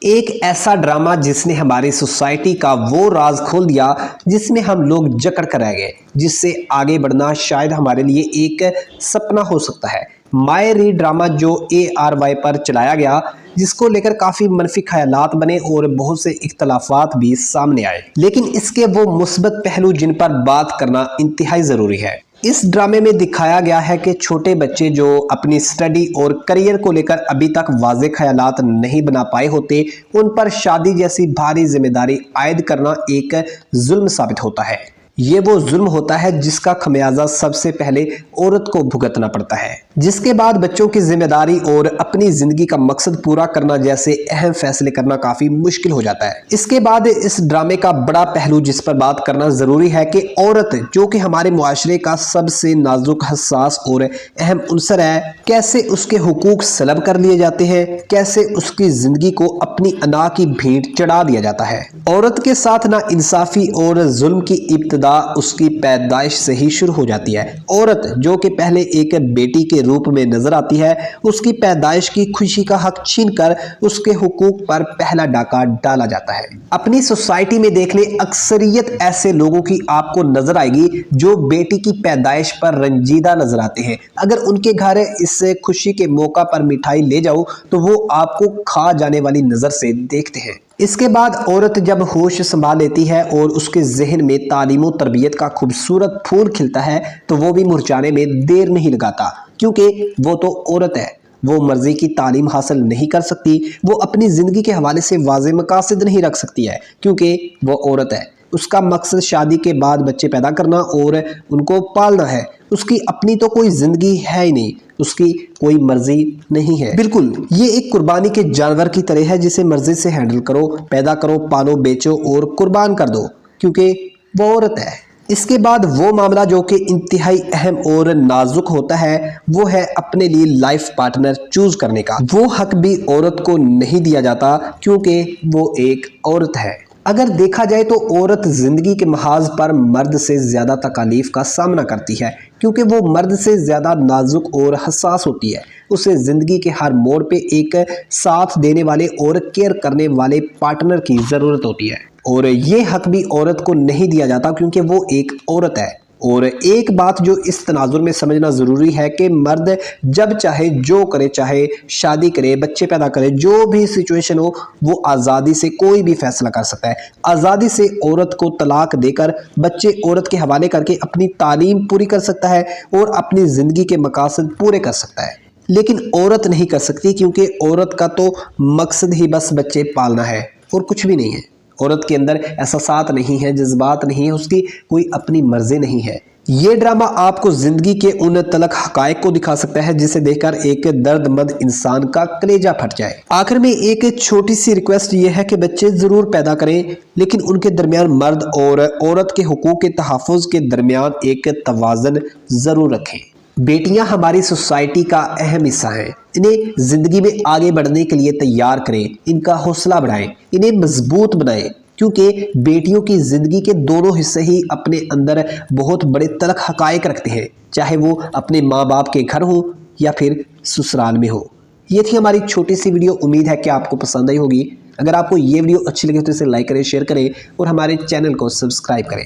ایک ایسا ڈرامہ جس نے ہماری سوسائٹی کا وہ راز کھول دیا جس میں ہم لوگ جکڑ کر رہ گئے، جس سے آگے بڑھنا شاید ہمارے لیے ایک سپنا ہو سکتا ہے۔ مائے ری ڈرامہ جو ARY پر چلایا گیا، جس کو لے کر کافی منفی خیالات بنے اور بہت سے اختلافات بھی سامنے آئے، لیکن اس کے وہ مثبت پہلو جن پر بات کرنا انتہائی ضروری ہے۔ اس ڈرامے میں دکھایا گیا ہے کہ چھوٹے بچے جو اپنی سٹڈی اور کریئر کو لے کر ابھی تک واضح خیالات نہیں بنا پائے ہوتے، ان پر شادی جیسی بھاری ذمہ داری عائد کرنا ایک ظلم ثابت ہوتا ہے۔ یہ وہ ظلم ہوتا ہے جس کا خمیازہ سب سے پہلے عورت کو بھگتنا پڑتا ہے، جس کے بعد بچوں کی ذمہ داری اور اپنی زندگی کا مقصد پورا کرنا جیسے اہم فیصلے کرنا کافی مشکل ہو جاتا ہے۔ اس کے بعد اس ڈرامے کا بڑا پہلو جس پر بات کرنا ضروری ہے کہ عورت جو کہ ہمارے معاشرے کا سب سے نازک، حساس اور اہم عنصر ہے، کیسے اس کے حقوق سلب کر لیے جاتے ہیں، کیسے اس کی زندگی کو اپنی انا کی بھینٹ چڑھا دیا جاتا ہے۔ عورت کے ساتھ نا انصافی اور ظلم کی ابتدا اس کی پیدائش سے ہی شروع ہو جاتی ہے۔ عورت جو کہ پہلے ایک بیٹی کے روپ میں نظر آتی ہے، اس کی پیدائش کی خوشی کا حق چھین کر اس کے حقوق پر پہلا ڈاکہ ڈالا جاتا ہے۔ اپنی سوسائٹی میں دیکھ لیں، اکثریت ایسے لوگوں کی آپ کو نظر آئے گی جو بیٹی کی پیدائش پر رنجیدہ نظر آتے ہیں۔ اگر ان کے گھر اس خوشی کے موقع پر مٹھائی لے جاؤ تو وہ آپ کو کھا جانے والی نظر سے دیکھتے ہیں۔ اس کے بعد عورت جب ہوش سنبھال لیتی ہے اور اس کے ذہن میں تعلیم و تربیت کا خوبصورت پھول کھلتا ہے تو وہ بھی مرجھانے میں دیر نہیں لگاتا، کیونکہ وہ تو عورت ہے۔ وہ مرضی کی تعلیم حاصل نہیں کر سکتی، وہ اپنی زندگی کے حوالے سے واضح مقاصد نہیں رکھ سکتی ہے، کیونکہ وہ عورت ہے۔ اس کا مقصد شادی کے بعد بچے پیدا کرنا اور ان کو پالنا ہے۔ اس کی اپنی تو کوئی زندگی ہے ہی نہیں، اس کی کوئی مرضی نہیں ہے۔ بالکل یہ ایک قربانی کے جانور کی طرح ہے جسے مرضی سے ہینڈل کرو، پیدا کرو، پالو، بیچو اور قربان کر دو، کیونکہ وہ عورت ہے۔ اس کے بعد وہ معاملہ جو کہ انتہائی اہم اور نازک ہوتا ہے، وہ ہے اپنے لیے لائف پارٹنر چوز کرنے کا۔ وہ حق بھی عورت کو نہیں دیا جاتا کیونکہ وہ ایک عورت ہے۔ اگر دیکھا جائے تو عورت زندگی کے محاذ پر مرد سے زیادہ تکالیف کا سامنا کرتی ہے، کیونکہ وہ مرد سے زیادہ نازک اور حساس ہوتی ہے۔ اسے زندگی کے ہر موڑ پہ ایک ساتھ دینے والے اور کیئر کرنے والے پارٹنر کی ضرورت ہوتی ہے، اور یہ حق بھی عورت کو نہیں دیا جاتا کیونکہ وہ ایک عورت ہے۔ اور ایک بات جو اس تناظر میں سمجھنا ضروری ہے کہ مرد جب چاہے جو کرے، چاہے شادی کرے، بچے پیدا کرے، جو بھی سچویشن ہو، وہ آزادی سے کوئی بھی فیصلہ کر سکتا ہے۔ آزادی سے عورت کو طلاق دے کر بچے عورت کے حوالے کر کے اپنی تعلیم پوری کر سکتا ہے اور اپنی زندگی کے مقاصد پورے کر سکتا ہے، لیکن عورت نہیں کر سکتی، کیونکہ عورت کا تو مقصد ہی بس بچے پالنا ہے اور کچھ بھی نہیں ہے۔ عورت کے اندر احساسات نہیں ہے، جذبات نہیں ہے، اس کی کوئی اپنی مرضی نہیں ہے۔ یہ ڈرامہ آپ کو زندگی کے ان تلخ حقائق کو دکھا سکتا ہے جسے دیکھ کر ایک درد مند انسان کا کلیجہ پھٹ جائے۔ آخر میں ایک چھوٹی سی ریکویسٹ یہ ہے کہ بچے ضرور پیدا کریں، لیکن ان کے درمیان مرد اور عورت کے حقوق کے تحفظ کے درمیان ایک توازن ضرور رکھیں۔ بیٹیاں ہماری سوسائٹی کا اہم حصہ ہیں۔ انہیں زندگی میں آگے بڑھنے کے لیے تیار کریں، ان کا حوصلہ بڑھائیں، انہیں مضبوط بنائیں، کیونکہ بیٹیوں کی زندگی کے دونوں حصے ہی اپنے اندر بہت بڑے تلخ حقائق رکھتے ہیں، چاہے وہ اپنے ماں باپ کے گھر ہوں یا پھر سسرال میں ہو۔ یہ تھی ہماری چھوٹی سی ویڈیو، امید ہے کہ آپ کو پسند آئی ہوگی۔ اگر آپ کو یہ ویڈیو اچھی لگے تو اسے لائک کریں، شیئر کریں اور ہمارے چینل کو سبسکرائب کریں۔